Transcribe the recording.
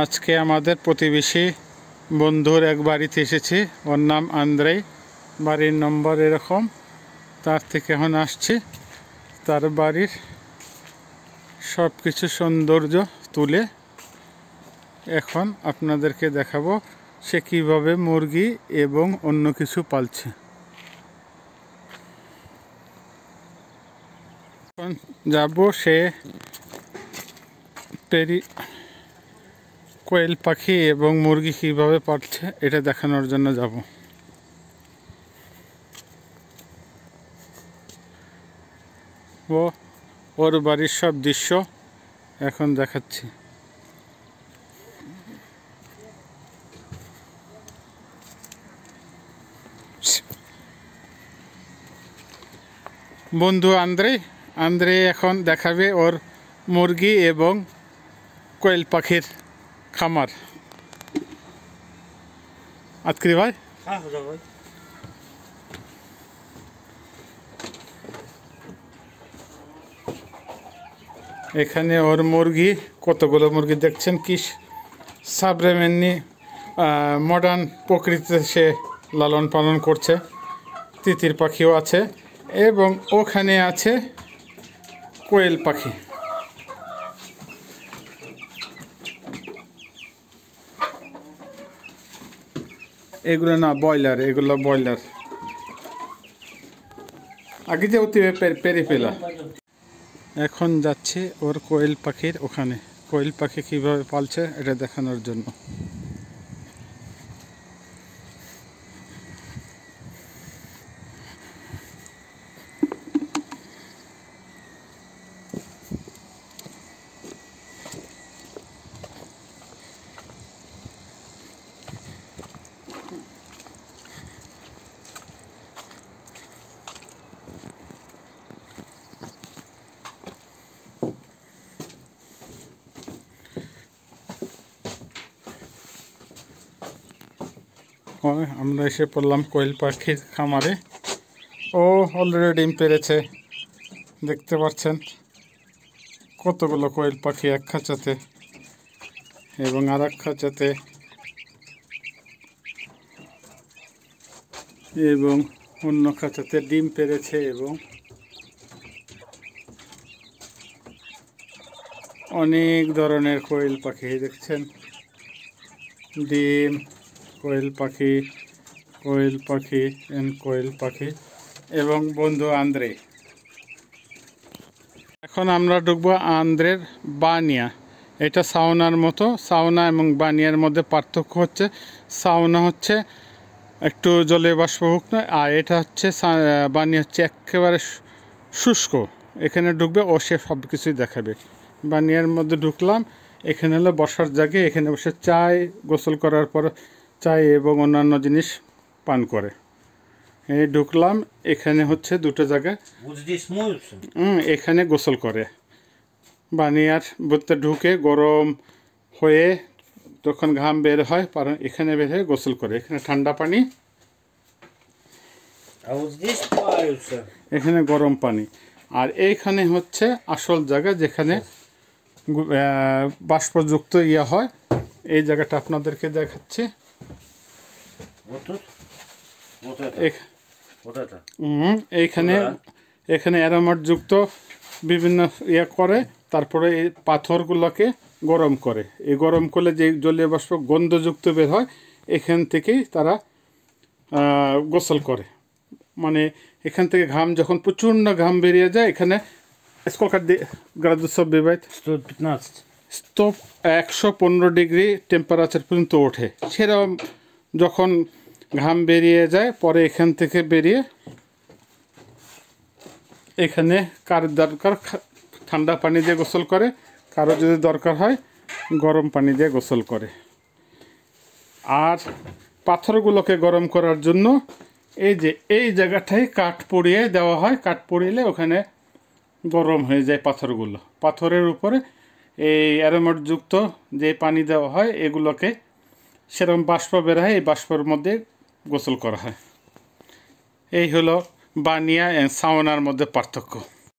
আজকে আমাদের প্রতিবেশী বন্ধুর এক বাড়িতে এসেছি। ওর নাম আন্দ্রে, বাড়ির নম্বর এরকম। তার থেকে এখন আসছি তার বাড়ির সব কিছু সৌন্দর্য তুলে এখন আপনাদেরকে দেখাবো সে কীভাবে মুরগি এবং অন্য কিছু পালছে। এখন যাব সে কোয়েল পাখি এবং মুরগি কীভাবে পালছে এটা দেখানোর জন্য যাব। ওর বাড়ির সব দৃশ্য এখন দেখাচ্ছি। বন্ধু আন্দ্রে এখন দেখাবে ওর মুরগি এবং কোয়েল পাখির খামার। আজকে ভাই এখানে ওর মুরগি, কতগুলো মুরগি দেখছেন, কি সাবরেমেনি মডার্ন প্রকৃতিতে সে লালন পালন করছে। তিতির পাখিও আছে এবং ওখানে আছে কোয়েল পাখি। এগুলো না ব্রয়লার, এগুলো ব্রয়লার। আগে যে অতি পেরে পেলা। এখন যাচ্ছে ওর কোয়েল পাখির ওখানে, কোয়েল পাখি কীভাবে পালছে এটা দেখানোর জন্য। আমরা এসে পড়লাম কোয়েল পাখির খামারে। ও অলরেডি ডিম পেড়েছে, দেখতে পাচ্ছেন কতগুলো কোয়েল পাখি এক খাঁচাতে এবং আর এক খাঁচাতে, এবং অন্য খাঁচাতে ডিম পেড়েছে এবং অনেক ধরনের কোয়েল পাখি দেখছেন। ডিম, কোয়েল পাখি, কোয়েল পাখি এন্ড কোয়েল পাখি এবং বন্ধু আন্দ্রে। এখন আমরা ঢুকবো আন্দ্রের বানিয়া। এটা সাউনার মতো। সাউনা এবং বানিয়ার মধ্যে পার্থক্য হচ্ছে সাউনা হচ্ছে একটু জলে বাষ্পভুক্ত, আর এটা হচ্ছে বানিয়া হচ্ছে একেবারে শুষ্ক। এখানে ঢুকবে ও সে সব কিছুই দেখাবে। বানিয়ার মধ্যে ঢুকলাম, এখানে হলো বসার জায়গা। এখানে বসে চায়, গোসল করার পর চায় এবং অন্যান্য জিনিস পান করে। এই ঢুকলাম, এখানে হচ্ছে দুটো জায়গা, এখানে গোসল করে। বানিয়ার মধ্যে ঢুকে গরম হয়ে যখন ঘাম বের হয় এখানে বের হয়ে গোসল করে। এখানে ঠান্ডা পানি, এখানে গরম পানি। আর এইখানে হচ্ছে আসল জায়গা যেখানে বাষ্পযুক্ত হয়। এই জায়গাটা আপনাদেরকে দেখাচ্ছি। এইখানে অ্যারোমাটযুক্ত বিভিন্ন করে, তারপরে এই পাথরগুলোকে গরম করে। এই গরম করলে যে জলীয় বাষ্প গন্ধযুক্ত বের হয়, এখান থেকেই তারা গোসল করে। মানে এখান থেকে ঘাম যখন প্রচণ্ড ঘাম বেরিয়ে যায়, এখানে গ্রাদুসব বিবাহিত 115 ডিগ্রি টেম্পারেচার পর্যন্ত ওঠে। সেরকম যখন ঘাম বেরিয়ে যায়, পরে এখান থেকে বেরিয়ে এখানে কার দরকার ঠান্ডা পানি দিয়ে গোসল করে, কারো যদি দরকার হয় গরম পানি দিয়ে গোসল করে। আর পাথরগুলোকে গরম করার জন্য এই জায়গাটায় কাঠ পুড়িয়ে দেওয়া হয়। কাঠ পুড়িয়ে ওখানে গরম হয়ে যায় পাথরগুলো। পাথরের উপরে এই অ্যারোমাটযুক্ত যে পানি দেওয়া হয়, এগুলোকে সেরকম বাষ্প বের হয়, এই বাষ্পের মধ্যে গোসল করা হয়। এই হলো বানিয়া সাউনার মধ্যে পার্থক্য।